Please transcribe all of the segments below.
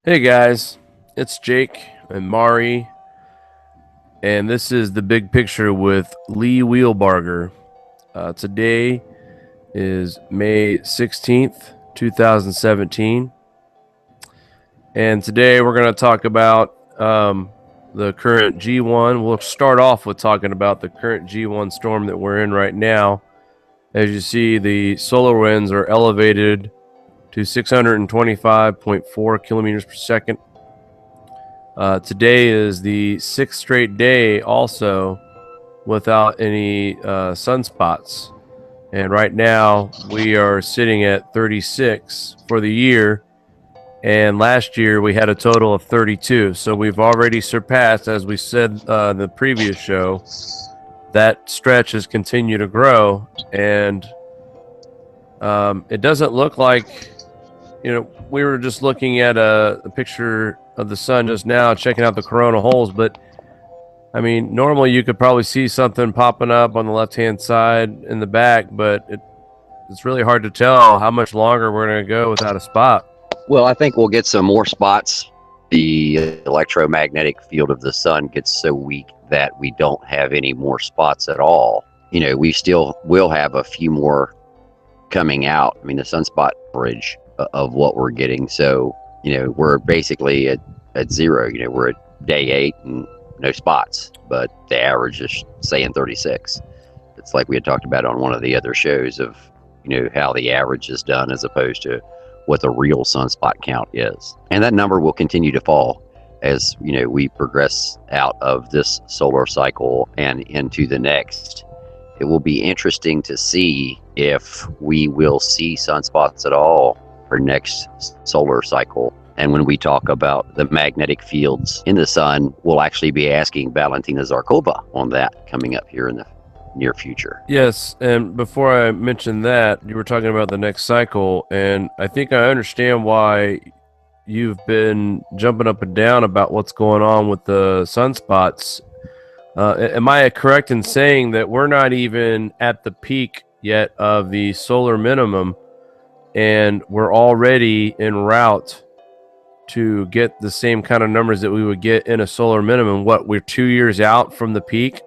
Hey guys, it's Jake and Mari, and this is the big picture with Lee Wheelbarger. Today is May 16th, 2017, and today we're going to talk about the current G1. We'll start off with talking about the current G1 storm that we're in right now. As you see, the solar winds are elevated to 625.4 kilometers per second. Today is the sixth straight day also without any sunspots. And right now we are sitting at 36 for the year. And last year we had a total of 32. So we've already surpassed, as we said in the previous show, that stretch has continued to grow. And it doesn't look like, we were just looking at a picture of the sun just now, checking out the corona holes, but I mean, normally you could probably see something popping up on the left-hand side in the back, but it's really hard to tell how much longer we're going to go without a spot. Well, I think we'll get some more spots. The electromagnetic field of the sun gets so weak that we don't have any more spots at all. We still will have a few more coming out. I mean, the sunspot average of what we're getting. So, we're basically at zero. We're at day 8 and no spots, but the average is saying 36. It's like we had talked about on one of the other shows of, how the average is done as opposed to what the real sunspot count is. And that number will continue to fall as, we progress out of this solar cycle and into the next. It will be interesting to see if we will see sunspots at all for next solar cycle. And when we talk about the magnetic fields in the sun, we'll actually be asking Valentina Zarkova on that coming up here in the near future. Yes, and before I mention that, you were talking about the next cycle, and I think I understand why you've been jumping up and down about what's going on with the sunspots. Am I correct in saying that we're not even at the peak yet of the solar minimum, and we're already en route to get the same kind of numbers that we would get in a solar minimum? What, we're 2 years out from the peak?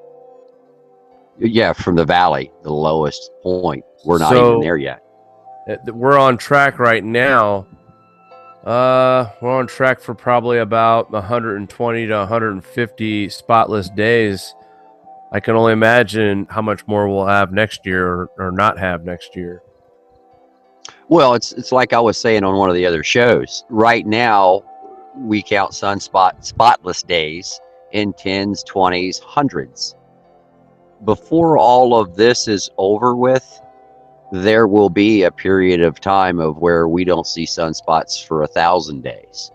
Yeah, from the valley, the lowest point. We're not even there yet. We're on track right now. We're on track for probably about 120 to 150 spotless days. I can only imagine how much more we'll have next year or not have next year. Well, it's like I was saying on one of the other shows. Right now, we count spotless days in 10s, 20s, 100s. Before all of this is over with, there will be a period of time of where we don't see sunspots for 1,000 days,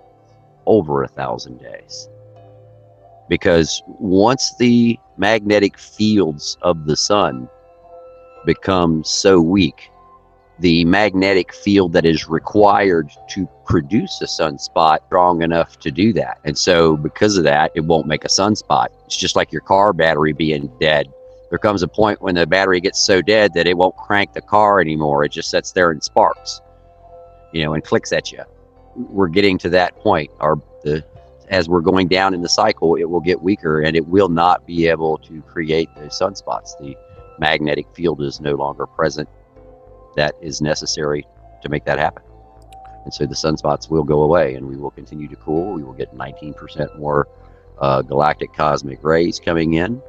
over 1,000 days. Because once the magnetic fields of the sun become so weak, the magnetic field that is required to produce a sunspot strong enough to do that. And so because of that, it won't make a sunspot. It's just like your car battery being dead. There comes a point when the battery gets so dead that it won't crank the car anymore. It just sits there and sparks, and clicks at you. We're getting to that point. As we're going down in the cycle, it will get weaker and it will not be able to create the sunspots. The magnetic field is no longer present that is necessary to make that happen. And so the sunspots will go away and we will continue to cool. We will get 19% more galactic cosmic rays coming in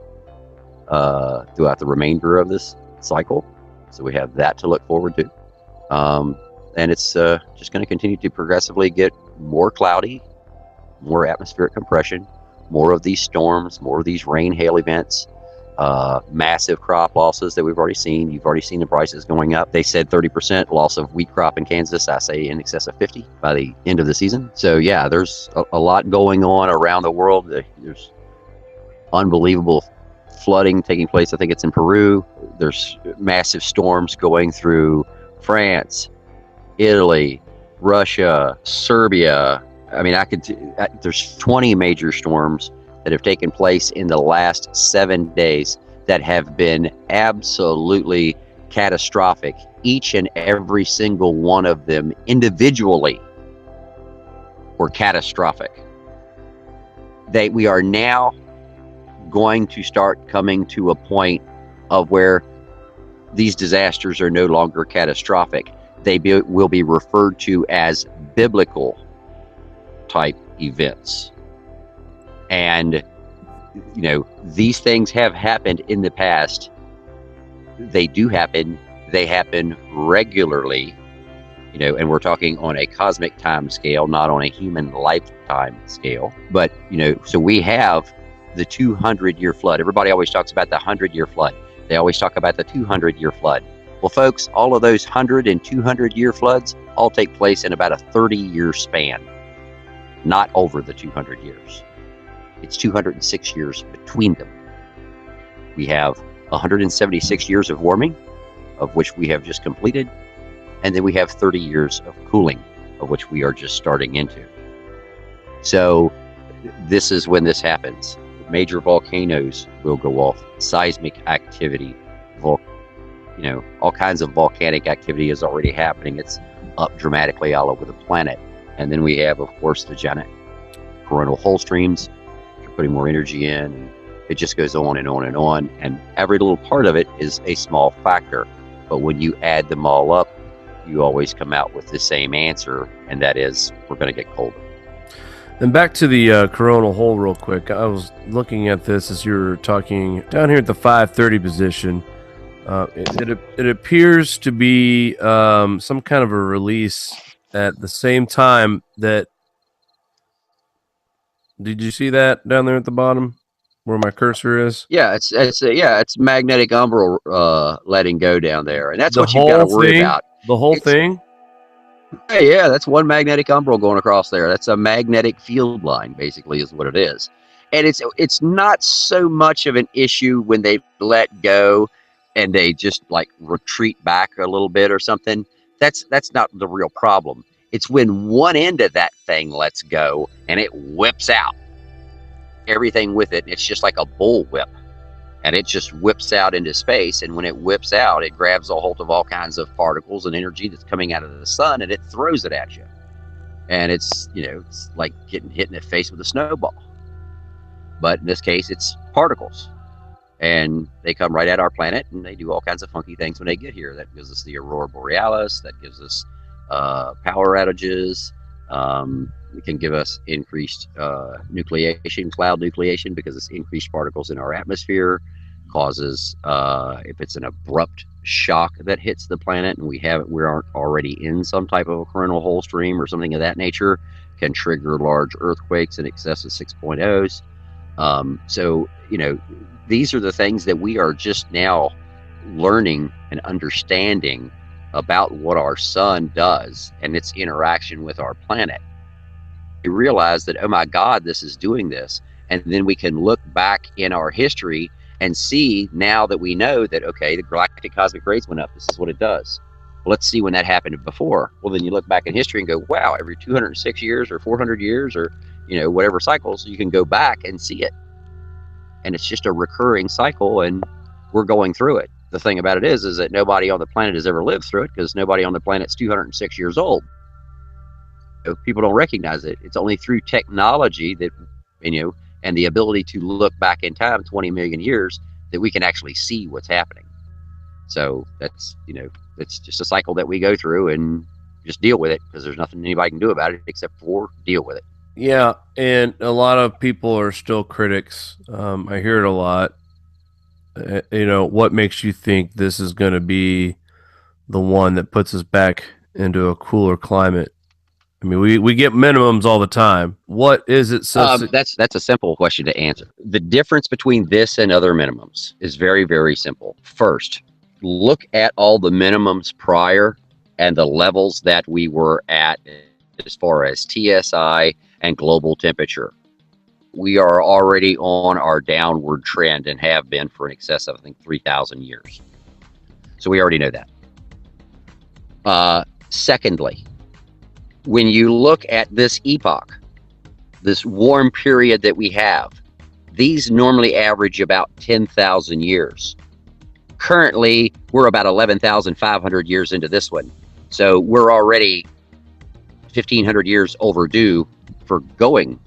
throughout the remainder of this cycle. So we have that to look forward to. And it's just going to continue to progressively get more cloudy, more atmospheric compression, more of these storms, more of these rain, hail events, massive crop losses that we've already seen. You've already seen the prices going up. They said 30% loss of wheat crop in Kansas. I say in excess of 50 by the end of the season. So yeah, there's a lot going on around the world. There's unbelievable flooding taking place. I think it's in Peru. There's massive storms going through France, Italy, Russia, Serbia. I mean, there's 20 major storms that have taken place in the last 7 days that have been absolutely catastrophic. Each and every single one of them individually or catastrophic. We are now going to start coming to a point of where these disasters are no longer catastrophic. They will be referred to as biblical type events. And, you know, these things have happened in the past. They do happen. They happen regularly, you know, and we're talking on a cosmic time scale, not on a human lifetime scale. But, you know, so we have the 200-year flood. Everybody always talks about the 100-year flood. They always talk about the 200-year flood. Well, folks, all of those 100 and 200-year floods all take place in about a 30-year span, not over the 200 years. It's 206 years between them. We have 176 years of warming, of which we have just completed, and then we have 30 years of cooling, of which we are just starting into. So this is when this happens. Major volcanoes will go off, seismic activity, you know, all kinds of volcanic activity is already happening. It's up dramatically all over the planet. And then we have, of course, the giant coronal hole streams. You're putting more energy in, and it just goes on and on and on. And every little part of it is a small factor. But when you add them all up, you always come out with the same answer, and that is we're going to get colder. And back to the coronal hole real quick. I was looking at this as you were talking down here at the 530 position. It appears to be some kind of a release at the same time that. Did you see that down there at the bottom where my cursor is? Yeah, it's magnetic umbral letting go down there, and that's The what you got to worry about. The whole thing. Yeah, that's one magnetic umbral going across there. That's a magnetic field line, basically, is what it is. And it's not so much of an issue when they let go and they just like retreat back a little bit or something. That's not the real problem. It's when one end of that thing lets go and it whips out everything with it. It's just like a bullwhip, and it just whips out into space. And when it whips out, it grabs a hold of all kinds of particles and energy that's coming out of the sun, and it throws it at you. And it's, you know, it's like getting hit in the face with a snowball. But in this case, it's particles. And they come right at our planet, and they do all kinds of funky things when they get here. That gives us the aurora borealis. That gives us power outages. It can give us increased nucleation, cloud nucleation, because it's increased particles in our atmosphere. Causes, if it's an abrupt shock that hits the planet and we aren't already in some type of a coronal hole stream or something of that nature, can trigger large earthquakes in excess of 6.0s. So, you know, these are the things that we are just now learning and understanding about what our sun does and its interaction with our planet. We realize that, oh my God, this is doing this. And then we can look back in our history and see, now that we know that, okay, the galactic cosmic rays went up, this is what it does. Well, let's see when that happened before. Well, then you look back in history and go, wow, every 206 years or 400 years or, you know, whatever cycles, you can go back and see it. And it's just a recurring cycle, and we're going through it. The thing about it is that nobody on the planet has ever lived through it, because nobody on the planet's 206 years old. So people don't recognize it. It's only through technology that, you know, and the ability to look back in time 20 million years that we can actually see what's happening. So that's, you know, it's just a cycle that we go through and just deal with it, because there's nothing anybody can do about it except for deal with it. Yeah, and a lot of people are still critics. I hear it a lot. You know, what makes you think this is going to be the one that puts us back into a cooler climate? I mean, we get minimums all the time. What is it? That's a simple question to answer. The difference between this and other minimums is very, very simple. First, look at all the minimums prior and the levels that we were at as far as TSI and global temperature. We are already on our downward trend and have been for in excess of, I think, 3,000 years. So we already know that. Secondly, when you look at this epoch, this warm period that we have, these normally average about 10,000 years. Currently, we're about 11,500 years into this one. So we're already 1,500 years overdue for going.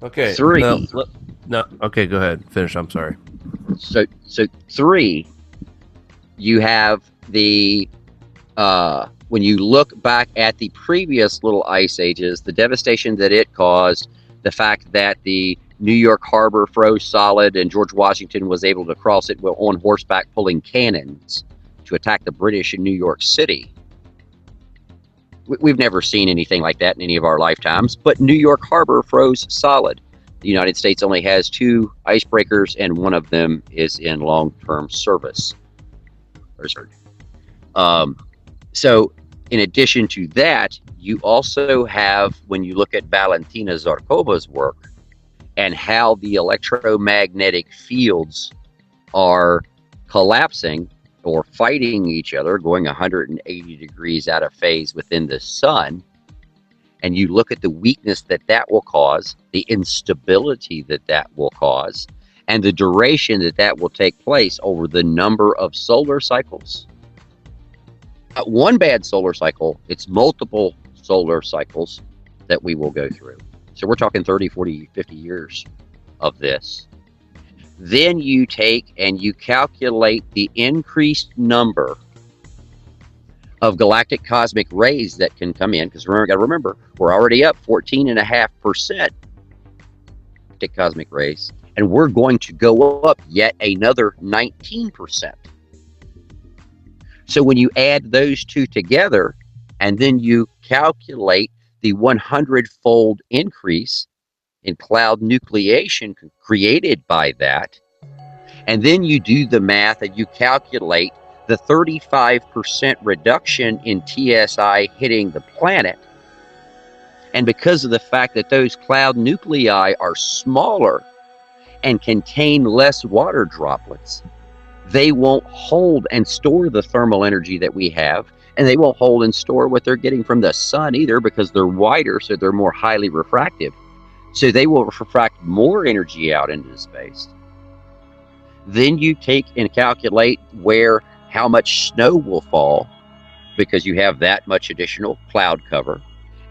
Okay. 3. No. Okay, go ahead. Finish. I'm sorry. So 3, you have the when you look back at the previous little ice ages, the devastation that it caused, the fact that the New York harbor froze solid and George Washington was able to cross it on horseback pulling cannons to attack the British in New York City. We've never seen anything like that in any of our lifetimes, but New York harbor froze solid. The United States only has 2 icebreakers, and one of them is in long-term service. So in addition to that, you also have, when you look at Valentina Zarkova's work and how the electromagnetic fields are collapsing or fighting each other, going 180 degrees out of phase within the sun, and you look at the weakness that that will cause, the instability that that will cause, and the duration that that will take place over the number of solar cycles. One bad solar cycle, it's multiple solar cycles that we will go through. So we're talking 30, 40, 50 years of this. Then you take and you calculate the increased number of galactic cosmic rays that can come in, because got to remember, we're already up 14.5% galactic cosmic rays, and we're going to go up yet another 19%. So when you add those two together, and then you calculate the 100-fold increase in cloud nucleation created by that, and then you do the math and you calculate the 35% reduction in TSI hitting the planet, and because of the fact that those cloud nuclei are smaller and contain less water droplets, they won't hold and store the thermal energy that we have, and they won't hold and store what they're getting from the sun either, because they're wider, so they're more highly refractive. So they will refract more energy out into space. Then you take and calculate how much snow will fall, because you have that much additional cloud cover,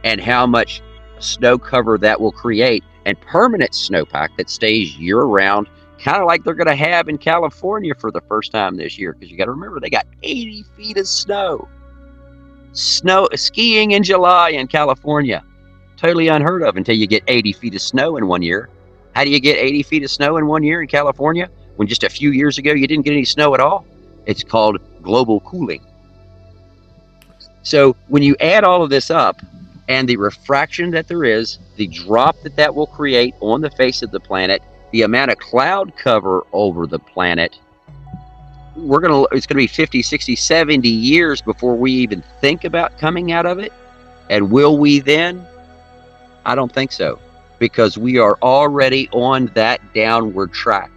and how much snow cover that will create, and permanent snowpack that stays year-round, kind of like they're going to have in California for the first time this year, because you got to remember, they got 80 feet of snow. Skiing in July in California, totally unheard of until you get 80 feet of snow in one year. How do you get 80 feet of snow in 1 year in California when just a few years ago you didn't get any snow at all? It's called global cooling. So when you add all of this up, and the refraction that there is, the drop that that will create on the face of the planet, the amount of cloud cover over the planet, it's gonna be 50, 60, 70 years before we even think about coming out of it. And will we then? I don't think so, because we are already on that downward track.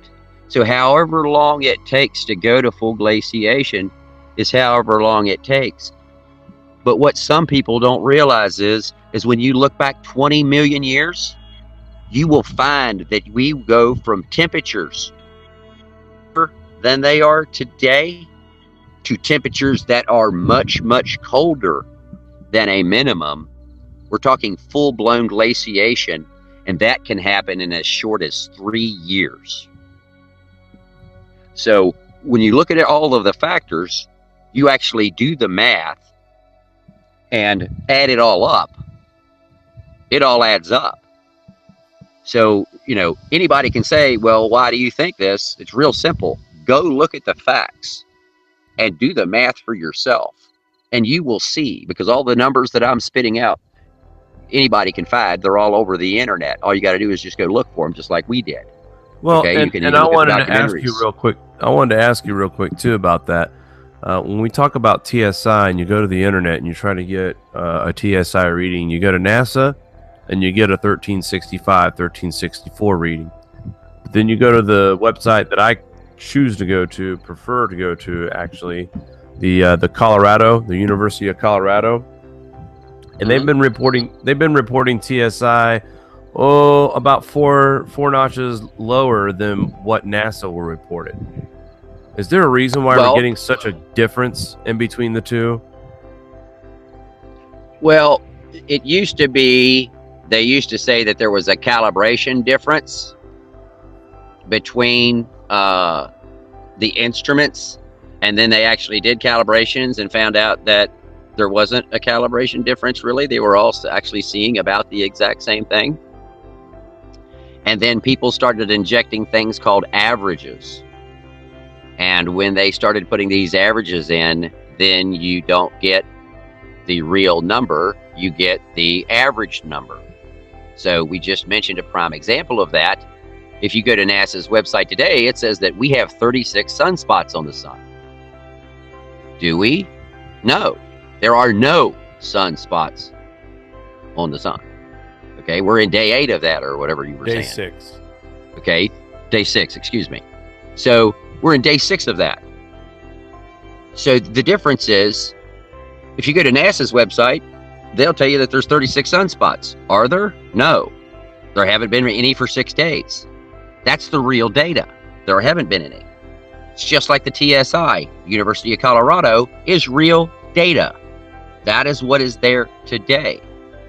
So however long it takes to go to full glaciation is however long it takes. But what some people don't realize is when you look back 20 million years, you will find that we go from temperatures than they are today to temperatures that are much, much colder than a minimum. We're talking full-blown glaciation, and that can happen in as short as 3 years. So when you look at all of the factors, you actually do the math and add it all up. It all adds up. So, anybody can say, well, why do you think this? It's real simple. Go look at the facts and do the math for yourself, and you will see, because all the numbers that I'm spitting out, anybody can find. They're all over the internet. All you got to do is just go look for them, just like we did. Well, okay? And I wanted to ask you real quick. I wanted to ask you real quick too about that. When we talk about TSI and you go to the internet and you try to get a TSI reading, you go to NASA and you get a 1365, 1364 reading. But then you go to the website that I prefer to go to, actually, the Colorado, the University of Colorado, and they've been reporting TSI about four notches lower than what NASA will report it. Is there a reason why we're getting such a difference in between the two? Well, It used to be, they used to say that there was a calibration difference between the instruments, and then they actually did calibrations and found out that there wasn't a calibration difference really. They were all actually seeing about the exact same thing. And then people started injecting things called averages. And when they started putting these averages in, then you don't get the real number, you get the average number. So we just mentioned a prime example of that. If you go to NASA's website today, it says that we have 36 sunspots on the sun. Do we? No. There are no sunspots on the sun. Okay, we're in day 8 of that, or whatever you were saying. Day 6. Okay, day 6, excuse me. So we're in day 6 of that. So the difference is, if you go to NASA's website, they'll tell you that there's 36 sunspots. Are there? No. There haven't been any for 6 days. That's the real data. There haven't been any. It's just like the TSI, University of Colorado, is real data. That is what is there today.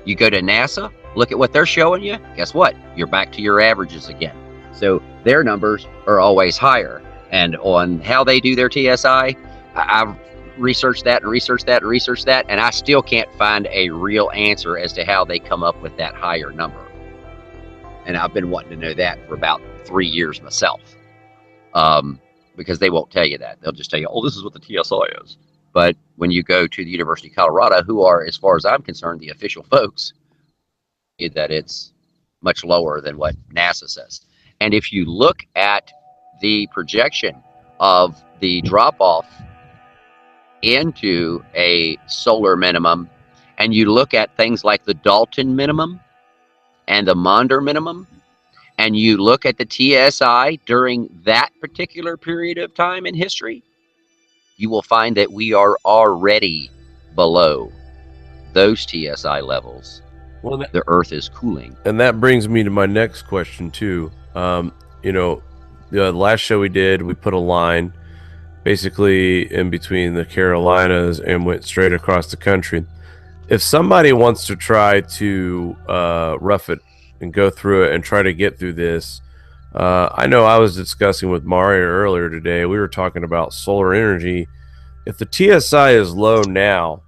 You go to NASA, look at what they're showing you. Guess what? You're back to your averages again. So their numbers are always higher. And on how they do their TSI, I've researched that and researched that and researched that, and I still can't find a real answer as to how they come up with that higher number. And I've been wanting to know that for about 3 years myself, because they won't tell you that. They'll just tell you, oh, this is what the TSI is. But when you go to the University of Colorado, who are, as far as I'm concerned, the official folks, that it's much lower than what NASA says. And if you look at the projection of the drop-off into a solar minimum, and you look at things like the Dalton minimum and the Maunder minimum, and you look at the TSI during that particular period of time in history, you will find that we are already below those TSI levels. Well, the Earth is cooling. And that brings me to my next question too. You know, the last show we did, we put a line basically in between the Carolinas and went straight across the country. If somebody wants to try to rough it and go through it and try to get through this, I know I was discussing with Mario earlier today, we were talking about solar energy. If the TSI is low now,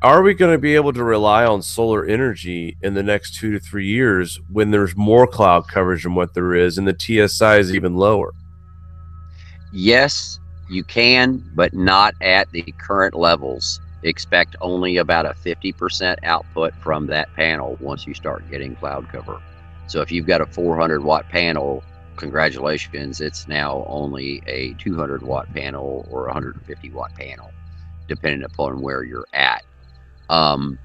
are we going to be able to rely on solar energy in the next 2 to 3 years when there's more cloud coverage than what there is and the TSI is even lower? Yes, you can, but not at the current levels. Expect only about a 50% output from that panel once you start getting cloud cover. So if you've got a 400 watt panel, congratulations, it's now only a 200 watt panel or 150 watt panel, depending upon where you're at. In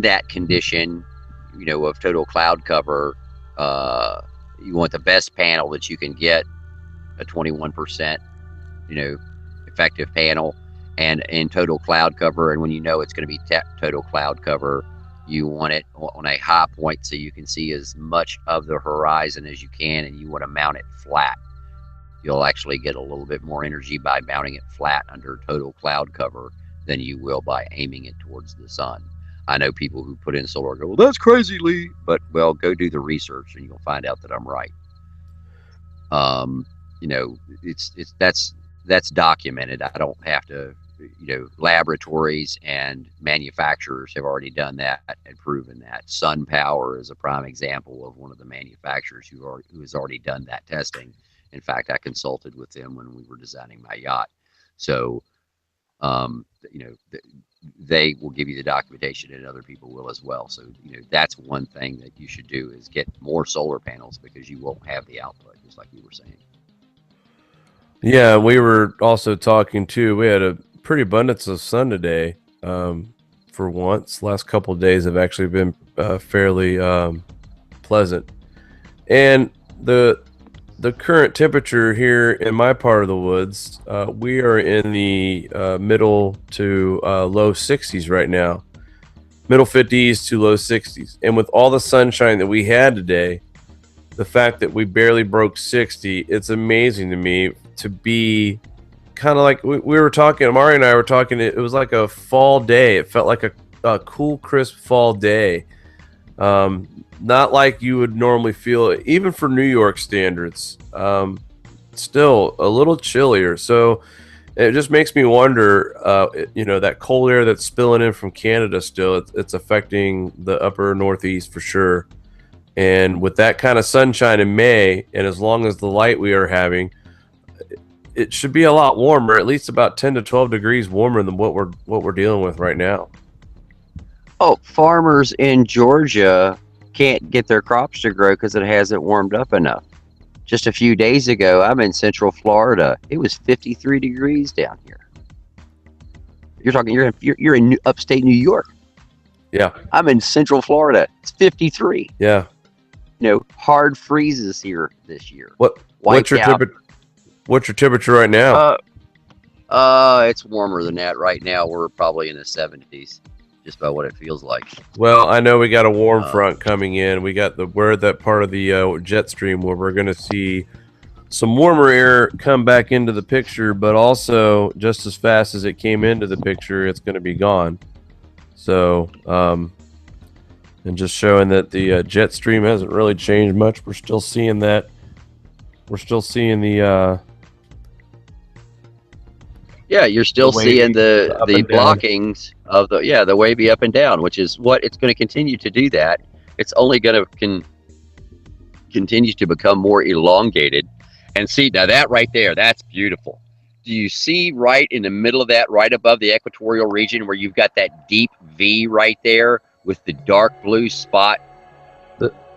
that condition, you know, of total cloud cover, you want the best panel that you can get, a 21%, you know, effective panel, and in total cloud cover. And when you know it's going to be total cloud cover, you want it on a high point so you can see as much of the horizon as you can, and you want to mount it flat. You'll actually get a little bit more energy by mounting it flat under total cloud cover than you will by aiming it towards the sun. I know people who put in solar go, well, that's crazy, Lee. But, well, go do the research and you'll find out that I'm right. You know, that's documented. I don't have to, you know, laboratories and manufacturers have already done that and proven that. Sun Power is a prime example of one of the manufacturers who has already done that testing. In fact, I consulted with them when we were designing my yacht. So, you know, they will give you the documentation, and other people will as well. So, you know, that's one thing that you should do is get more solar panels, because you won't have the output, just like you were saying. Yeah, we were also talking too. We had a pretty abundance of sun today. For once, last couple of days have actually been fairly pleasant, and the current temperature here in my part of the woods, we are in the middle to low 60s right now, middle 50s to low 60s, and with all the sunshine that we had today, the fact that we barely broke 60, it's amazing to me to be kind of like we were talking, Mari and I were talking, it was like a fall day. It felt like a cool, crisp fall day. Not like you would normally feel, even for New York standards. Still a little chillier. So it just makes me wonder, that cold air that's spilling in from Canada still, it's affecting the upper Northeast for sure. And with that kind of sunshine in May, and as long as the light we are having, it should be a lot warmer, at least about 10 to 12 degrees warmer than what we're dealing with right now. Oh, farmers in Georgia can't get their crops to grow because it hasn't warmed up enough. Just a few days ago, I'm in Central Florida. It was 53 degrees down here. You're in upstate New York. Yeah. I'm in Central Florida. It's 53. Yeah. Hard freezes here this year. What's your temperature right now? It's warmer than that right now. We're probably in the 70s, just about what it feels like. Well, I know we got a warm front coming in. We got that part of the jet stream where we're going to see some warmer air come back into the picture, but also just as fast as it came into the picture, it's going to be gone. So, and just showing that the jet stream hasn't really changed much. We're still seeing that. We're still seeing the you're still seeing the blockings of the wavy up and down, which is what it's going to continue to do. That it's only going to continue to become more elongated. And see, now that right there, that's beautiful. Do you see right in the middle of that, right above the equatorial region, where you've got that deep V right there with the dark blue spot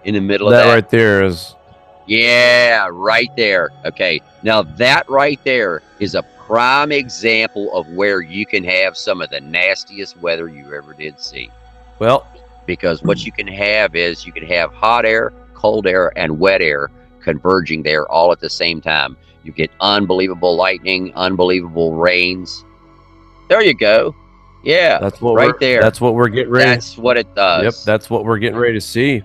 in the middle of that? That right there is... Yeah, right there. Okay, now that right there is a prime example of where you can have some of the nastiest weather you ever did see. Well, because what you can have is you can have hot air, cold air, and wet air converging there all at the same time. You get unbelievable lightning, unbelievable rains. There you go. Yeah, that's what right there. That's what we're getting ready. That's what it does. Yep, that's what we're getting ready to see.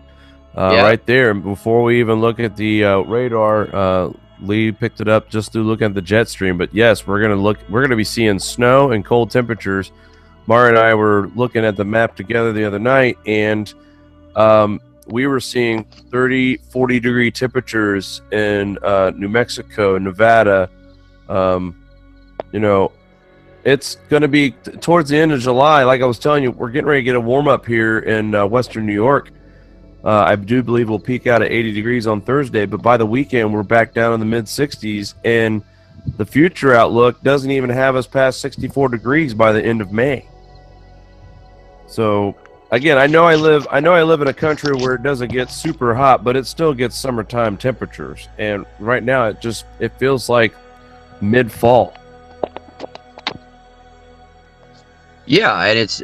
Right there. Before we even look at the radar, Lee picked it up just through looking at the jet stream. But yes, we're gonna be seeing snow and cold temperatures. Mara and I were looking at the map together the other night, and we were seeing 30, 40 degree temperatures in New Mexico, Nevada. It's going to be towards the end of July. Like I was telling you, we're getting ready to get a warm up here in Western New York. I do believe we'll peak out at 80 degrees on Thursday, but by the weekend, we're back down in the mid 60s, and the future outlook doesn't even have us past 64 degrees by the end of May. So again, I know I live in a country where it doesn't get super hot, but it still gets summertime temperatures. And right now it feels like mid-fall. Yeah, and it's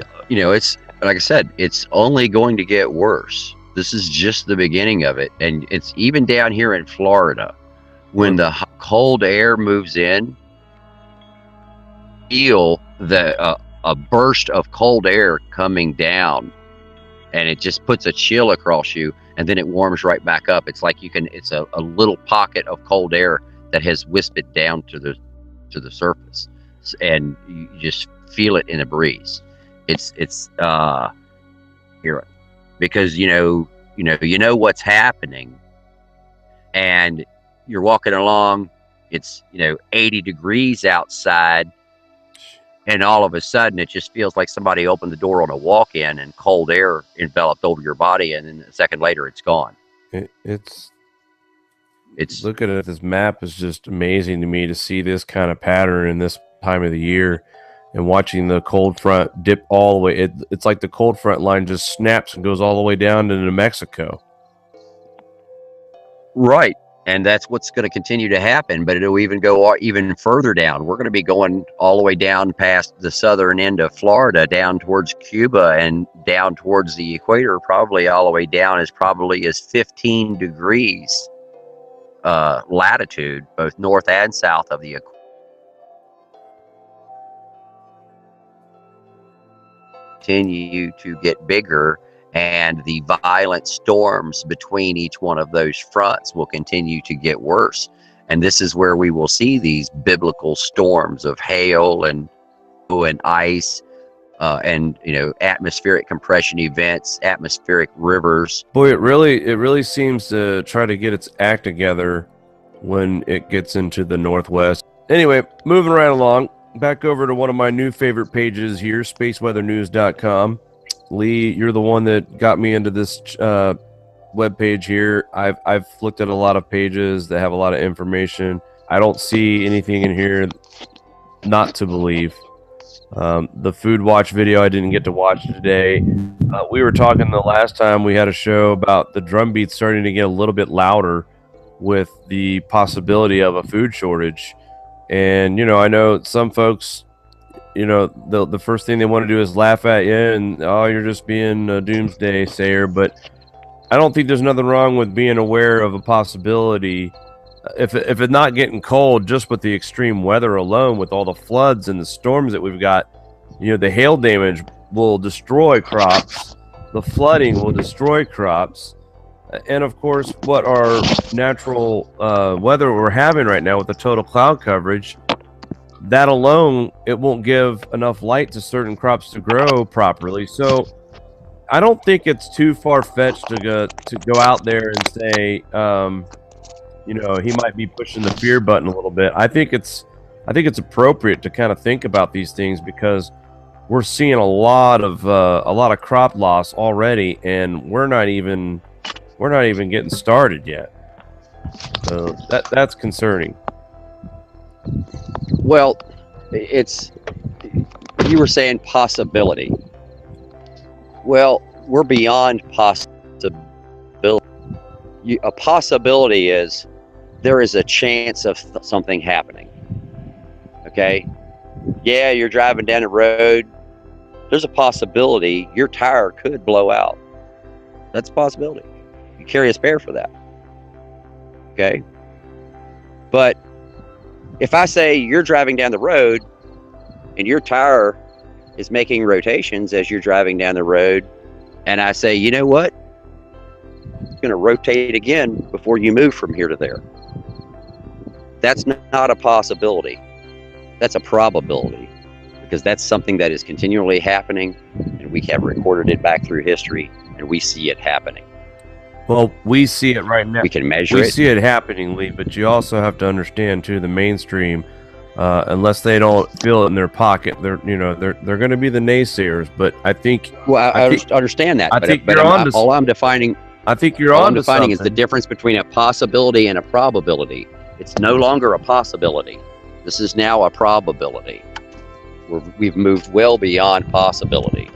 like I said, it's only going to get worse. This is just the beginning of it. And it's even down here in Florida, when the cold air moves in, feel a burst of cold air coming down, and it just puts a chill across you, and then it warms right back up. It's like it's a little pocket of cold air that has wisped it down to the surface, and you just feel it in a breeze. It's here, because you know what's happening, and you're walking along, it's 80 degrees outside, and all of a sudden it just feels like somebody opened the door on a walk-in and cold air enveloped over your body, and then a second later it's gone. It's looking at this map is just amazing to me to see this kind of pattern in this time of the year, and watching the cold front dip all the way. It's like the cold front line just snaps and goes all the way down to New Mexico. Right. And that's what's going to continue to happen, but it'll even go even further down. We're going to be going all the way down past the southern end of Florida, down towards Cuba, and down towards the equator, probably all the way down as 15 degrees latitude, both north and south of the equator. Continue to get bigger, and the violent storms between each one of those fronts will continue to get worse. And this is where we will see these biblical storms of hail and ice, and atmospheric compression events, atmospheric rivers. Boy, it really seems to try to get its act together when it gets into the Northwest. Anyway, moving right along, back over to one of my new favorite pages here, spaceweathernews.com. Lee, you're the one that got me into this web page here. I've looked at a lot of pages that have a lot of information. I don't see anything in here not to believe. The food watch video I didn't get to watch today. We were talking the last time we had a show about the drum beats starting to get a little bit louder with the possibility of a food shortage. And, I know some folks, the first thing they want to do is laugh at you and, oh, you're just being a doomsday sayer. But I don't think there's nothing wrong with being aware of a possibility. If it's not getting cold, just with the extreme weather alone, with all the floods and the storms that we've got, the hail damage will destroy crops. The flooding will destroy crops. And of course, what our natural weather we're having right now with the total cloud coverage, that alone, it won't give enough light to certain crops to grow properly. So I don't think it's too far-fetched to go out there and say, he might be pushing the fear button a little bit. I think it's appropriate to kind of think about these things because we're seeing a lot of crop loss already, and we're not even getting started yet. So that's concerning. Well, you were saying possibility. Well, we're beyond possibility. A possibility is there is a chance of something happening. Okay? Yeah, you're driving down the road. There's a possibility your tire could blow out. That's a possibility. You carry a spare for that. Okay? But if I say you're driving down the road and your tire is making rotations as you're driving down the road, and I say, you know what? It's going to rotate again before you move from here to there. That's not a possibility. That's a probability, because that's something that is continually happening, and we have recorded it back through history, and we see it happening. Well, we see it right now. We can measure it. We see it happening, Lee, but you also have to understand, too, the mainstream, unless they don't feel it in their pocket, they're going to be the naysayers. But I think... Well, I understand that. All I'm defining... I think you're all on I'm defining something. Is the difference between a possibility and a probability. It's no longer a possibility. This is now a probability. We've moved well beyond possibility.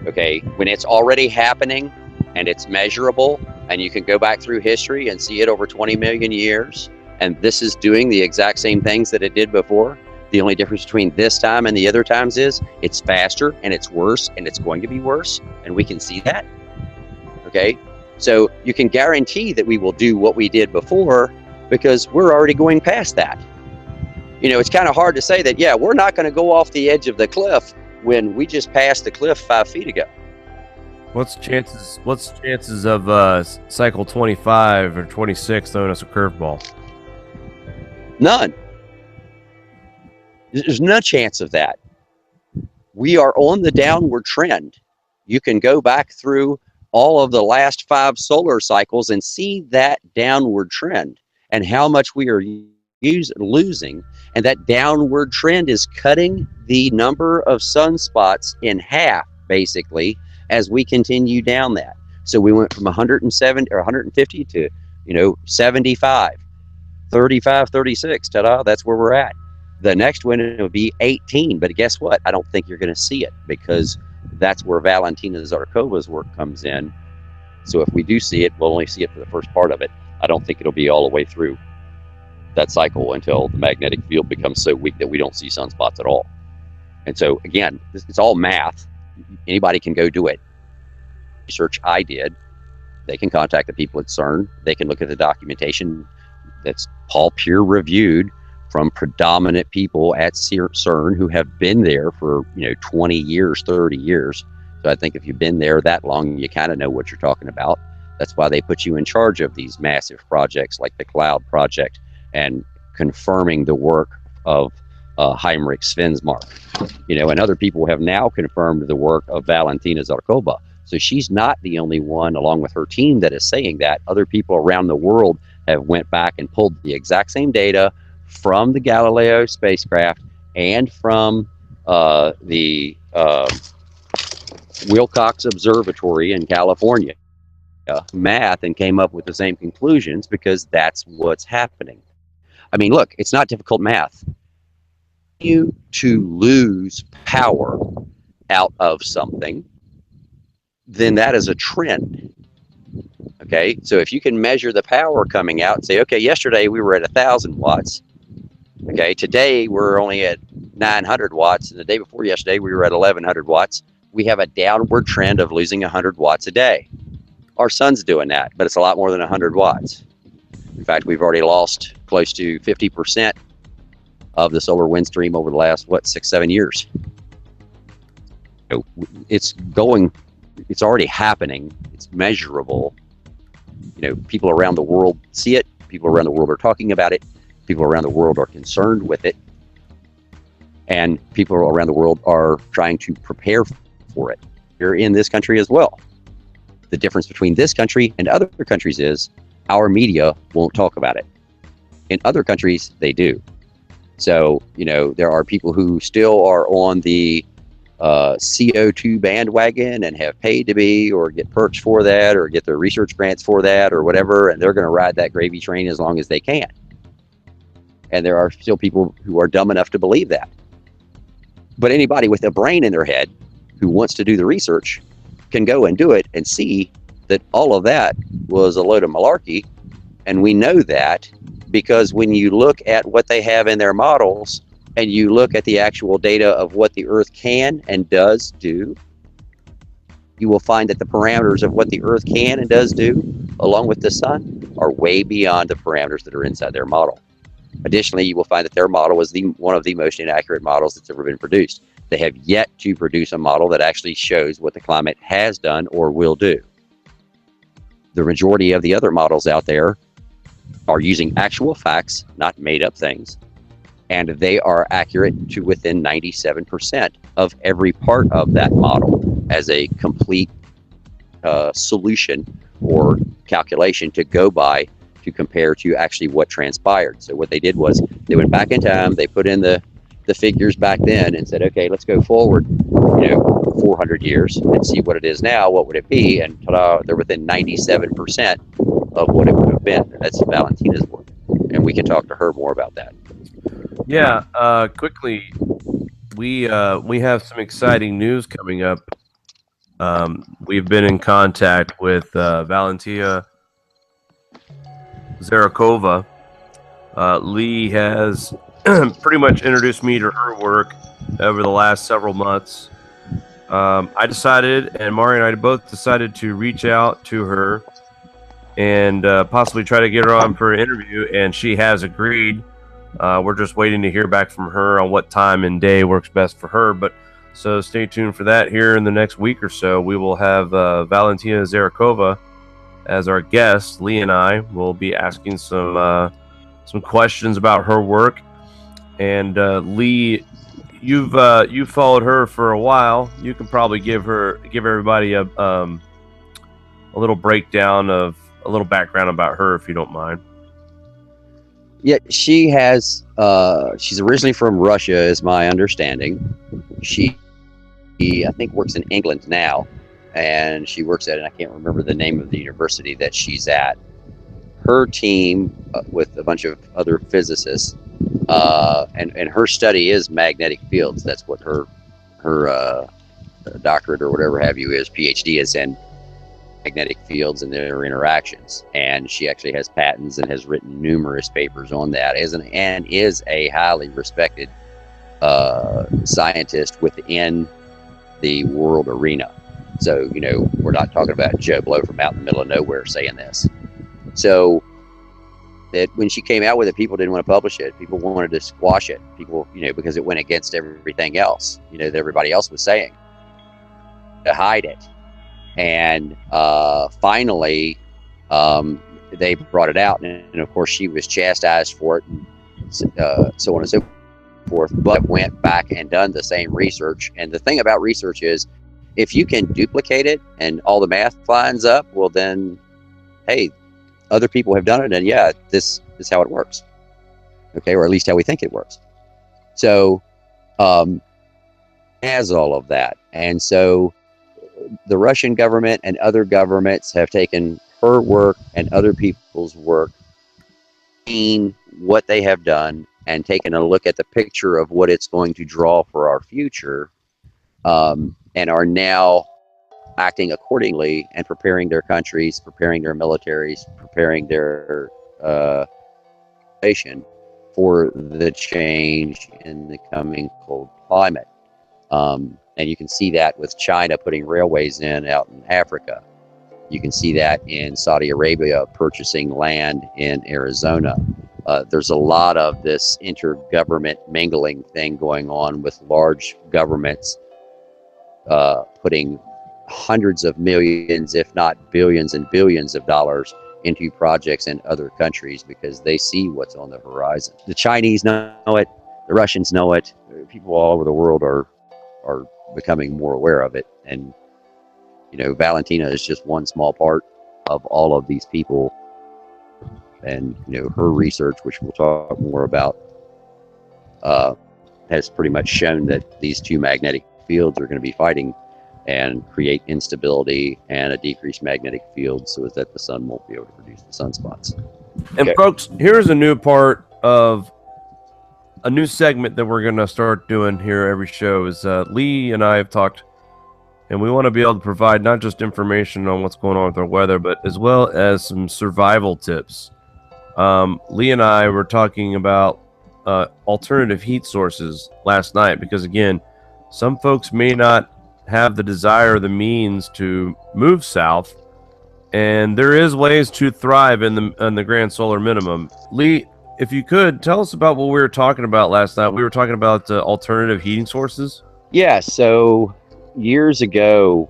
Okay, when it's already happening and it's measurable, and you can go back through history and see it over 20 million years, and this is doing the exact same things that it did before. The only difference between this time and the other times is it's faster and it's worse and it's going to be worse, and we can see that. Okay, so you can guarantee that we will do what we did before because we're already going past that. It's kind of hard to say that, yeah, we're not going to go off the edge of the cliff when we just passed the cliff 5 feet ago. What's the chances of cycle 25 or 26 throwing us a curveball? None. There's no chance of that. We are on the downward trend. You can go back through all of the last 5 solar cycles and see that downward trend and how much we are losing. And that downward trend is cutting the number of sunspots in half, basically, as we continue down that. So we went from 170 or 150 to, 75, 35, 36. Ta-da, that's where we're at. The next one will be 18. But guess what? I don't think you're going to see it because that's where Valentina Zarkova's work comes in. So if we do see it, we'll only see it for the first part of it. I don't think it'll be all the way through that cycle until the magnetic field becomes so weak that we don't see sunspots at all. And so again, it's all math. Anybody can go do it. Research I did. They can contact the people at CERN. They can look at the documentation that's all peer reviewed from predominant people at CERN who have been there for 20 years, 30 years. So I think if you've been there that long, you kind of know what you're talking about. That's why they put you in charge of these massive projects like the cloud project and confirming the work of Heinrich Svensmark. And other people have now confirmed the work of Valentina Zarkova. So she's not the only one, along with her team, that is saying that. Other people around the world have went back and pulled the exact same data from the Galileo spacecraft and from the Wilcox Observatory in California, math, and came up with the same conclusions, because that's what's happening. I mean, look, it's not difficult math. You to lose power out of something, then that is a trend. Okay, so if you can measure the power coming out and say, okay, yesterday we were at 1,000 watts. Okay, today we're only at 900 watts, and the day before yesterday we were at 1,100 watts. We have a downward trend of losing 100 watts a day. Our sun's doing that, but it's a lot more than 100 watts. In fact, we've already lost close to 50% of the solar wind stream over the last, 6-7 years. So it's already happening. It's measurable. People around the world see it. People around the world are talking about it. People around the world are concerned with it. And people around the world are trying to prepare for it here in this country as well. The difference between this country and other countries is our media won't talk about it. In other countries, they do. So, there are people who still are on the CO2 bandwagon and have paid to be, or get perks for that, or get their research grants for that, or whatever, and they're going to ride that gravy train as long as they can. And there are still people who are dumb enough to believe that. But anybody with a brain in their head who wants to do the research can go and do it and see that all of that was a load of malarkey. And we know that because when you look at what they have in their models and you look at the actual data of what the Earth can and does do, you will find that the parameters of what the Earth can and does do, along with the sun, are way beyond the parameters that are inside their model. Additionally, you will find that their model is one of the most inaccurate models that's ever been produced. They have yet to produce a model that actually shows what the climate has done or will do. The majority of the other models out there are using actual facts, not made up things, and they are accurate to within 97% of every part of that model as a complete solution or calculation to go by to compare to actually what transpired. So what they did was they went back in time, they put in the figures back then and said, okay, let's go forward 400 years and see what it is now. What would it be? And ta-da, they're within 97% of what it would have been. That's Valentina's work, and we can talk to her more about that. Yeah, quickly, we have some exciting news coming up. We've been in contact with Valentina Zarakova. Lee has pretty much introduced me to her work over the last several months. I decided, and Mari and I both decided, to reach out to her and possibly try to get her on for an interview, and she has agreed. We're just waiting to hear back from her on what time and day works best for her. But so stay tuned for that. Here in the next week or so, we will have Valentina Zarakova as our guest. Lee and I will be asking some questions about her work. And Lee, you've followed her for a while. You can probably give everybody a little breakdown of a little background about her, if you don't mind. Yeah, she has. She's originally from Russia, is my understanding. She, I think, works in England now, and she works at, and I can't remember the name of the university that she's at. Her team, with a bunch of other physicists, and her study is magnetic fields. That's what her doctorate or whatever have you is, PhD is in magnetic fields and their interactions. And she actually has patents and has written numerous papers on that, and is a highly respected scientist within the world arena. So, we're not talking about Joe Blow from out in the middle of nowhere saying this. So that when she came out with it, people didn't want to publish it. People wanted to squash it. People, because it went against everything else, that everybody else was saying, to hide it. And finally, They brought it out, and of course she was chastised for it, and so on and so forth. But went back and done the same research. And the thing about research is, if you can duplicate it and all the math lines up, well then, hey, other people have done it, and yeah, this is how it works. Okay, or at least how we think it works. So, has all of that, and so the Russian government and other governments have taken her work and other people's work, seen what they have done, and taken a look at the picture of what it's going to draw for our future, and are now acting accordingly and preparing their countries, preparing their militaries, preparing their nation for the change in the coming cold climate. And you can see that with China putting railways in out in Africa. You can see that in Saudi Arabia purchasing land in Arizona. There's a lot of this intergovernment mingling thing going on with large governments putting hundreds of millions, if not billions and billions of dollars into projects in other countries because they see what's on the horizon. The Chinese know it, the Russians know it, people all over the world are becoming more aware of it. And, you know, Valentina is just one small part of all of these people. And, you know, her research, which we'll talk more about, has pretty much shown that these two magnetic fields are going to be fighting and create instability and a decreased magnetic field so that the sun won't be able to produce the sunspots. And folks, here's a new part of a new segment that we're going to start doing here every show is Lee and I have talked, and we want to be able to provide not just information on what's going on with our weather, but as well as some survival tips. Lee and I were talking about alternative heat sources last night because, again, some folks may not have the desire or the means to move south, and there is ways to thrive in the grand solar minimum. Lee, if you could tell us about what we were talking about last night. We were talking about alternative heating sources. Yeah, so years ago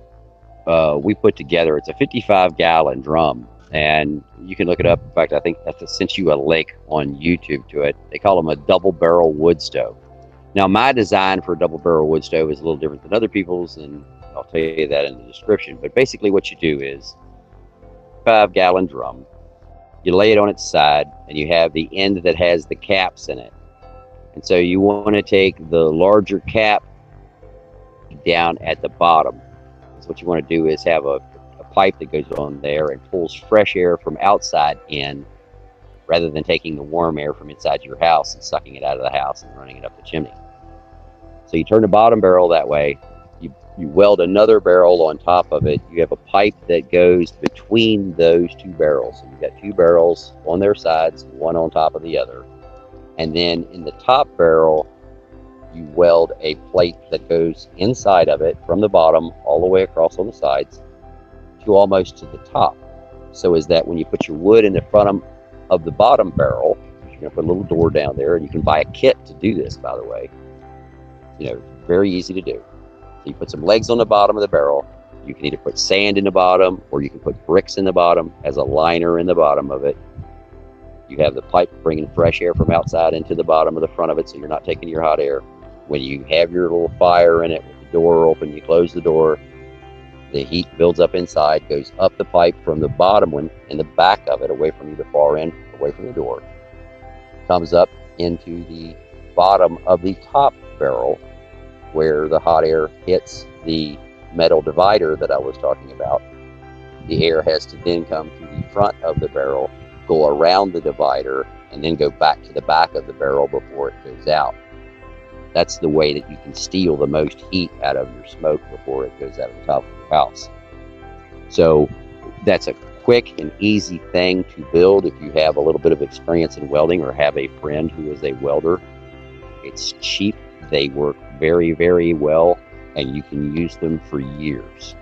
we put together, it's a 55-gallon drum, and you can look it up. In fact, I think I sent you a link on YouTube to it. They call them a double barrel wood stove. Now, my design for a double barrel wood stove is a little different than other people's, and I'll tell you that in the description. But basically what you do is 5-gallon drum, you lay it on its side, and you have the end that has the caps in it. And so you want to take the larger cap down at the bottom. So what you want to do is have a pipe that goes on there and pulls fresh air from outside in, rather than taking the warm air from inside your house and sucking it out of the house and running it up the chimney. So you turn the bottom barrel that way, you weld another barrel on top of it. You have a pipe that goes between those two barrels. So you've got two barrels on their sides, one on top of the other. And then in the top barrel, you weld a plate that goes inside of it from the bottom all the way across on the sides to almost to the top. So is that when you put your wood in the front of the bottom barrel, you're going to put a little door down there, and you can buy a kit to do this, by the way. You know, very easy to do. So you put some legs on the bottom of the barrel. You can either put sand in the bottom, or you can put bricks in the bottom as a liner in the bottom of it. You have the pipe bringing fresh air from outside into the bottom of the front of it, so you're not taking your hot air. When you have your little fire in it with the door open, you close the door, the heat builds up inside, goes up the pipe from the bottom one in the back of it, away from the far end, away from the door, comes up into the bottom of the top barrel where the hot air hits the metal divider that I was talking about. The air has to then come to the front of the barrel, go around the divider, and then go back to the back of the barrel before it goes out. That's the way that you can steal the most heat out of your smoke before it goes out of the top of your house. So that's a quick and easy thing to build if you have a little bit of experience in welding or have a friend who is a welder. It's cheap. They work very, very well, and you can use them for years.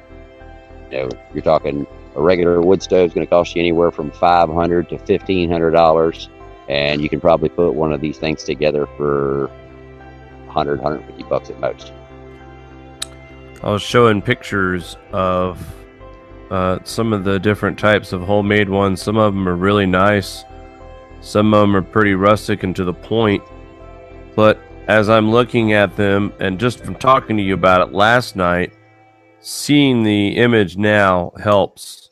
You know, you're talking a regular wood stove is going to cost you anywhere from $500 to $1,500, and you can probably put one of these things together for $100, $150 at most. I was showing pictures of some of the different types of homemade ones. Some of them are really nice. Some of them are pretty rustic and to the point. But as I'm looking at them, and just from talking to you about it last night, seeing the image now helps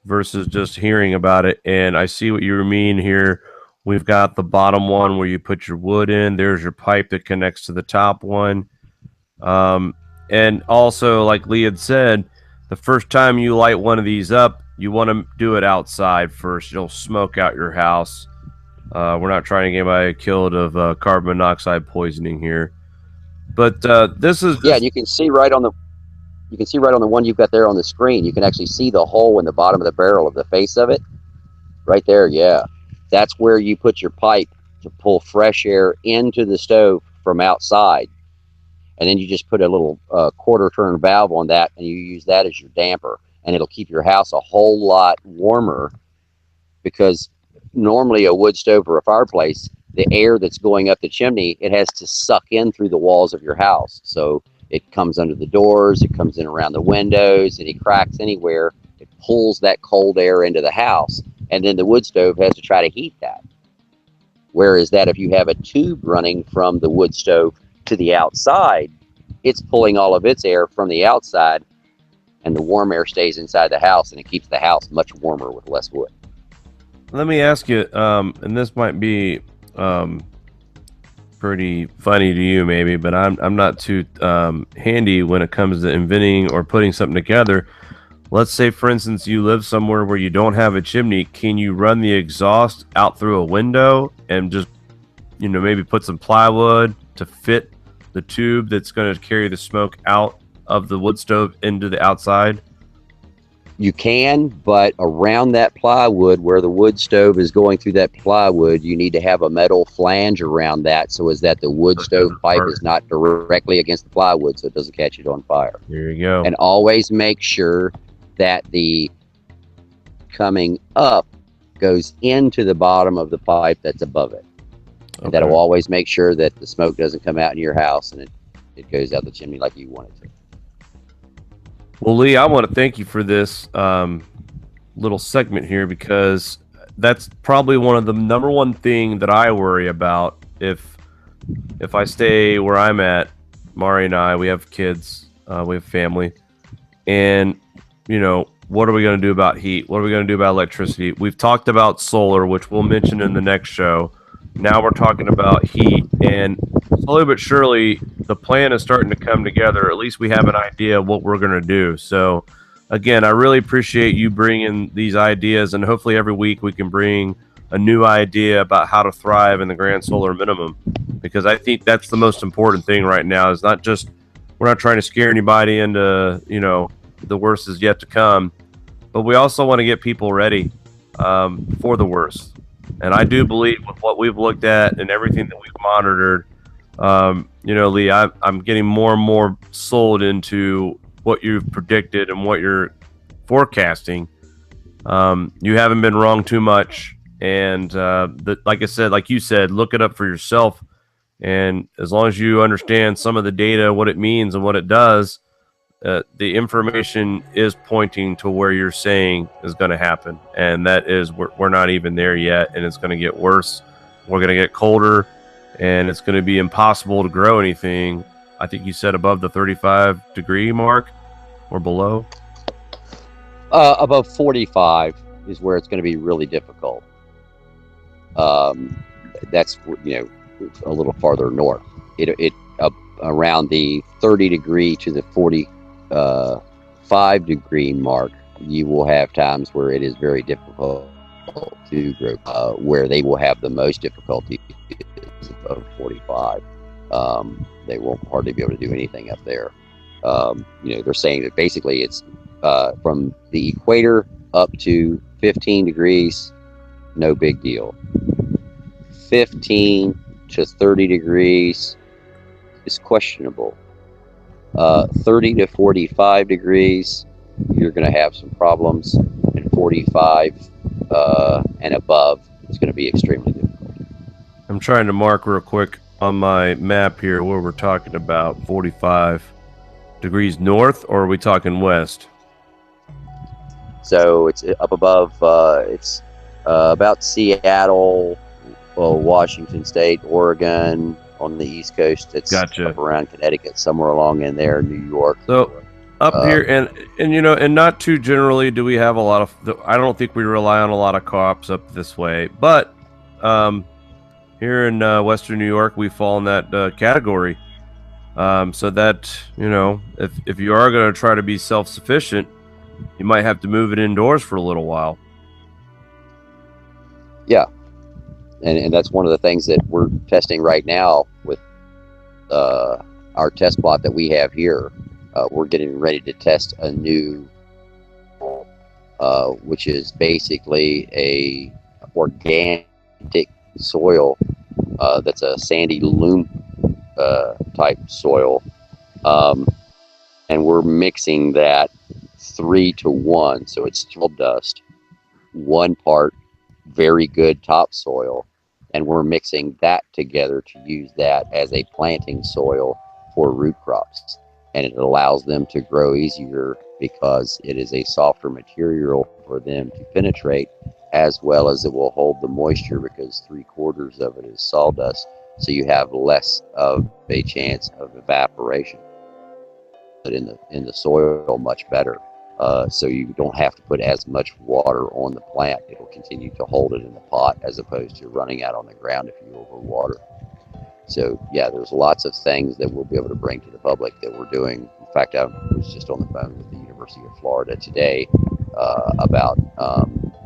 versus just hearing about it. And I see what you mean here. We've got the bottom one where you put your wood in. There's your pipe that connects to the top one. And also, like Lee had said, the first time you light one of these up, you want to do it outside first. It'll smoke out your house. We're not trying to get anybody killed of carbon monoxide poisoning here. But this is yeah, and you can see right on the one you've got there on the screen. You can actually see the hole in the bottom of the barrel of the face of it, right there. Yeah, that's where you put your pipe to pull fresh air into the stove from outside, and then you just put a little quarter turn valve on that, and you use that as your damper, and it'll keep your house a whole lot warmer, because normally a wood stove or a fireplace, the air that's going up the chimney, it has to suck in through the walls of your house. So it comes under the doors, it comes in around the windows, any cracks anywhere. It pulls that cold air into the house, and then the wood stove has to try to heat that. Whereas that if you have a tube running from the wood stove to the outside, it's pulling all of its air from the outside, and the warm air stays inside the house, and it keeps the house much warmer with less wood. Let me ask you, and this might be pretty funny to you maybe, but I'm not too handy when it comes to inventing or putting something together. Let's say, for instance, you live somewhere where you don't have a chimney. Can you run the exhaust out through a window and just, maybe put some plywood to fit the tube that's going to carry the smoke out of the wood stove into the outside? You can, but around that plywood, where the wood stove is going through that plywood, you need to have a metal flange around that, so as that the wood stove pipe is not directly against the plywood, so it doesn't catch it on fire. There you go. And always make sure that the coming up goes into the bottom of the pipe that's above it. And that'll always make sure that the smoke doesn't come out in your house, and it goes out the chimney like you want it to. Well, Lee, I want to thank you for this little segment here, because that's probably one of the number one thing that I worry about if I stay where I'm at. Mari and I, we have kids, we have family, and what are we going to do about heat? What are we going to do about electricity? We've talked about solar, which we'll mention in the next show. Now we're talking about heat, and slowly but surely the plan is starting to come together. At least we have an idea of what we're going to do. So again, I really appreciate you bringing these ideas, and hopefully every week we can bring a new idea about how to thrive in the Grand Solar Minimum, because I think that's the most important thing right now. Is not just, we're not trying to scare anybody into, the worst is yet to come, but we also want to get people ready for the worst. And I do believe with what we've looked at and everything that we've monitored, Lee, I'm getting more and more sold into what you've predicted and what you're forecasting. You haven't been wrong too much. And like I said, like you said, look it up for yourself. And as long as you understand some of the data, what it means and what it does, the information is pointing to where you're saying is going to happen. And that is, we're not even there yet, and it's going to get worse. We're going to get colder, and it's going to be impossible to grow anything. I think you said above the 35-degree mark or below? Above 45 is where it's going to be really difficult. That's, a little farther north. Around the 30-degree to the 45-degree mark, you will have times where it is very difficult to grow. Where they will have the most difficulty is above 45. They won't hardly be able to do anything up there. They're saying that basically it's from the equator up to 15 degrees, no big deal. 15 to 30 degrees is questionable. 30 to 45 degrees, you're going to have some problems, and 45 and above, it's going to be extremely difficult. I'm trying to mark real quick on my map here where we're talking about 45 degrees north, or are we talking west? So it's up above. It's about Seattle, Washington State, Oregon on the East Coast. It's Gotcha. up around Connecticut, somewhere along in there, New York. So up Uh, here, and you know, and not too generally do we have a lot of. I don't think we rely on a lot of co-ops up this way, but um, here in Western New York, we fall in that category. So that, you know, if you are going to try to be self-sufficient, you might have to move it indoors for a little while. yeah, and that's one of the things that we're testing right now with our test plot that we have here. We're getting ready to test a new, which is basically a organic soil that's a sandy loam type soil, um, and we're mixing that 3 to 1, so it's 12 dust, 1 part very good topsoil, and we're mixing that together to use that as a planting soil for root crops. And it allows them to grow easier because it is a softer material for them to penetrate, as well as it will hold the moisture because 3/4 of it is sawdust. So you have less of a chance of evaporation. But in the soil much better. So you don't have to put as much water on the plant. It'll continue to hold it in the pot as opposed to running out on the ground if you overwater. So yeah, there's lots of things that we'll be able to bring to the public that we're doing. In fact, I was just on the phone with the University of Florida today about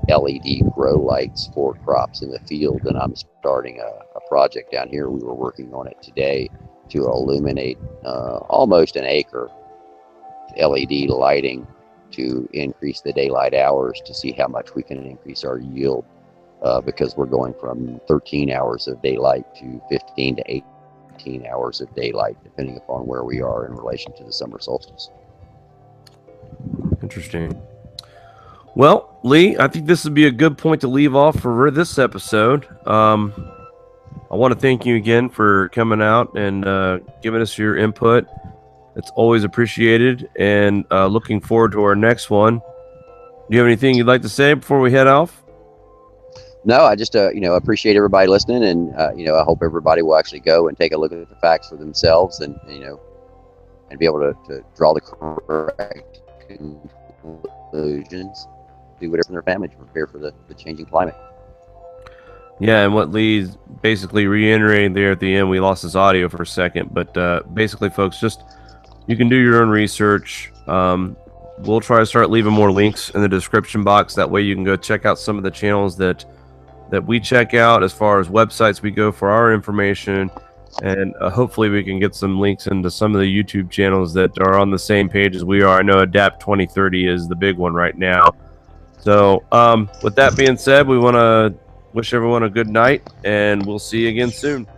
LED grow lights for crops in the field, and I'm starting a project down here. We were working on it today to illuminate almost an acre LED lighting to increase the daylight hours to see how much we can increase our yield because we're going from 13 hours of daylight to 15 to 18 hours of daylight, depending upon where we are in relation to the summer solstice. Interesting. Well, Lee, I think this would be a good point to leave off for this episode. I want to thank you again for coming out and giving us your input. It's always appreciated, and looking forward to our next one. Do you have anything you'd like to say before we head off? No, I just appreciate everybody listening, and I hope everybody will actually go and take a look at the facts for themselves, and and be able to draw the correct conclusions, do whatever in their family to prepare for the changing climate. Yeah, and what Lee's basically reiterating there at the end, we lost his audio for a second, but basically, folks, just you can do your own research. We'll try to start leaving more links in the description box. That way you can go check out some of the channels that we check out as far as websites we go for our information. And hopefully we can get some links into some of the YouTube channels that are on the same page as we are. I know Adapt 2030 is the big one right now. So with that being said, we want to wish everyone a good night, and we'll see you again soon.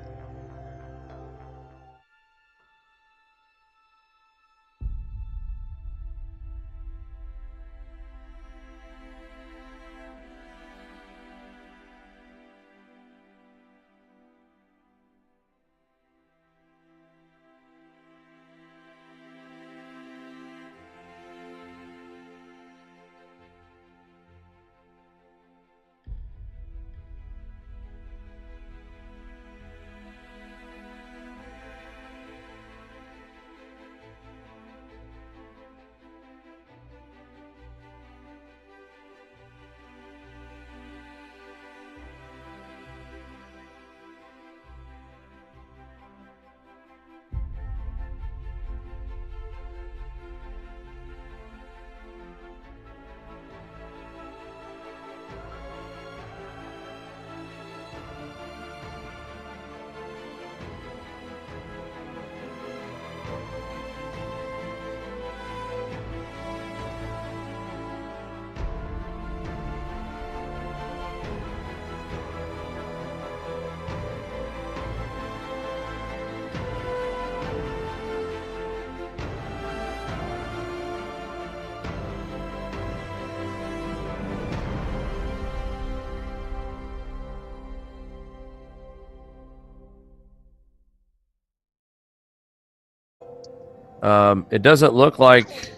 It doesn't look like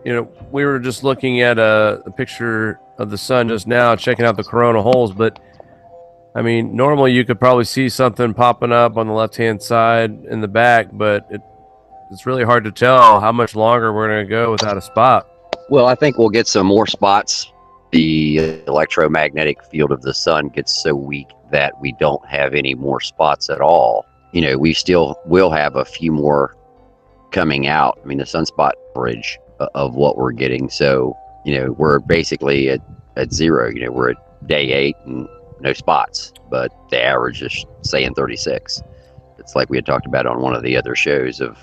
we were just looking at a picture of the sun just now, checking out the corona holes. But I mean, normally you could probably see something popping up on the left-hand side in the back, but it's really hard to tell how much longer we're going to go without a spot. Well, I think we'll get some more spots. The electromagnetic field of the sun gets so weak that we don't have any more spots at all. We still will have a few more coming out. I mean, the sunspot average of what we're getting. So, we're basically at zero. We're at day 8 and no spots, but the average is saying 36. It's like we had talked about on one of the other shows of,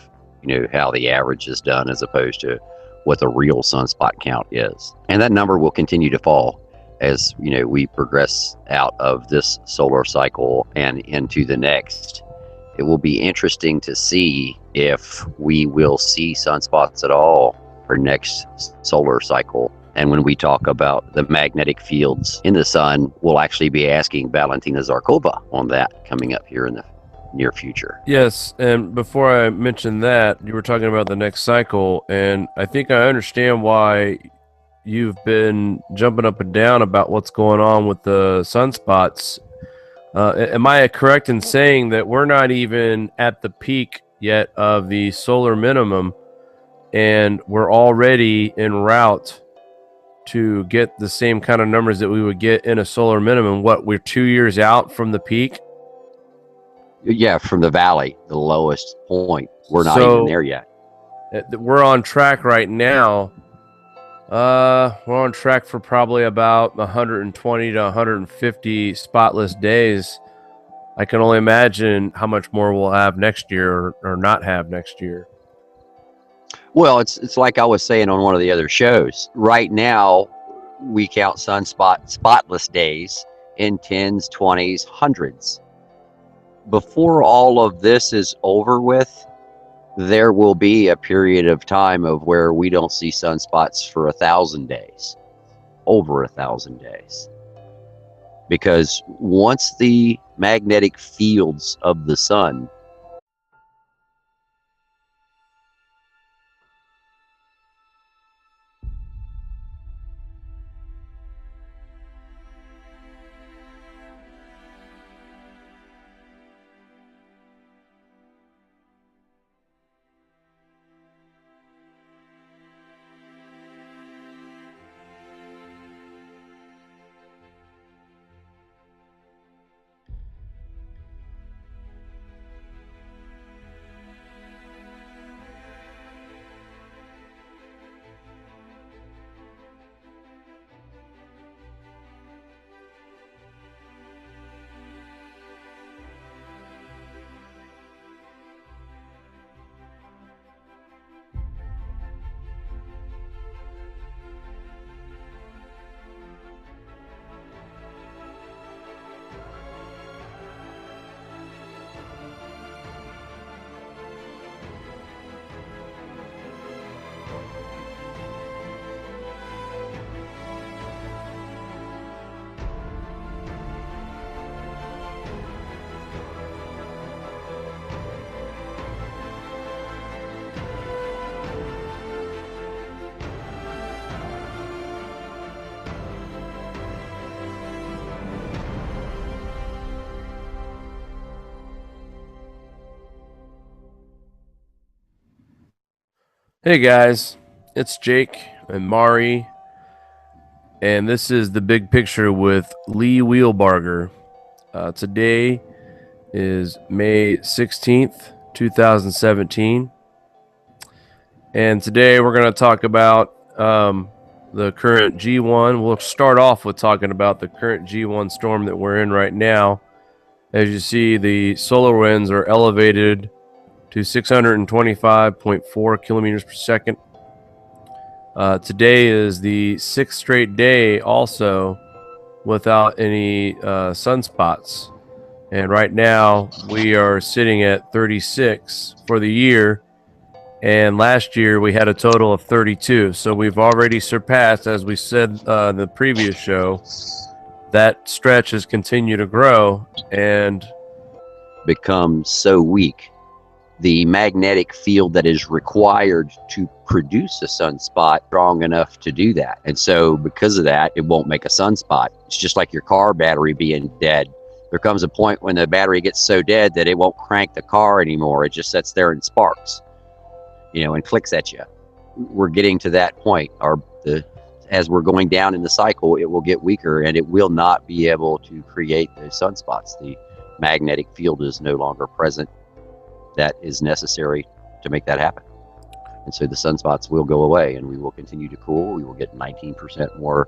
how the average is done as opposed to what the real sunspot count is. And that number will continue to fall as, we progress out of this solar cycle and into the next. It will be interesting to see if we will see sunspots at all for next solar cycle. And when we talk about the magnetic fields in the sun, we'll actually be asking Valentina Zarkova on that coming up here in the near future. Yes, and before I mention that, you were talking about the next cycle, and I think I understand why you've been jumping up and down about what's going on with the sunspots. Am I correct in saying that we're not even at the peak yet of the solar minimum, and we're already en route to get the same kind of numbers that we would get in a solar minimum? What, we're 2 years out from the peak? Yeah, from the valley, the lowest point. We're not even there yet. We're on track right now. We're on track for probably about 120 to 150 spotless days. I can only imagine how much more we'll have next year or not have next year. Well, it's like I was saying on one of the other shows. Right now, we count spotless days in 10s, 20s, 100s. Before all of this is over with, there will be a period of time of where we don't see sunspots for 1,000 days, over 1,000 days. Because once the magnetic fields of the sun Hey guys, it's Jake and Mari, and this is the big picture with Lee Wheelbarger. Today is May 16th, 2017, and today we're going to talk about the current G1. We'll start off with talking about the current G1 storm that we're in right now. As you see, the solar winds are elevated to 625.4 kilometers per second. Today is the 6th straight day also without any sunspots. And right now we are sitting at 36 for the year. And last year we had a total of 32. So we've already surpassed, as we said in the previous show, that stretch has continued to grow and become so weak the magnetic field that is required to produce a sunspot strong enough to do that. And so because of that, it won't make a sunspot. It's just like your car battery being dead. There comes a point when the battery gets so dead that it won't crank the car anymore. It just sits there and sparks, and clicks at you. We're getting to that point. As we're going down in the cycle, it will get weaker and it will not be able to create those sunspots. The magnetic field is no longer present that is necessary to make that happen. And so the sunspots will go away and we will continue to cool. We will get 19% more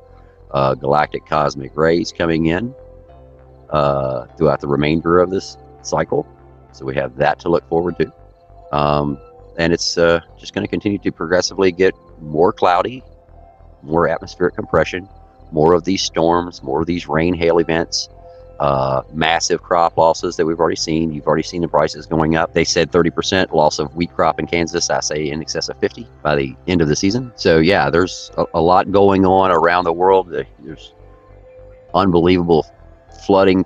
galactic cosmic rays coming in throughout the remainder of this cycle. So we have that to look forward to. And it's just going to continue to progressively get more cloudy, more atmospheric compression, more of these storms, more of these rain, hail events, massive crop losses that we've already seen. You've already seen the prices going up. They said 30% loss of wheat crop in Kansas. I say in excess of 50 by the end of the season. So yeah, there's a lot going on around the world. There's unbelievable flooding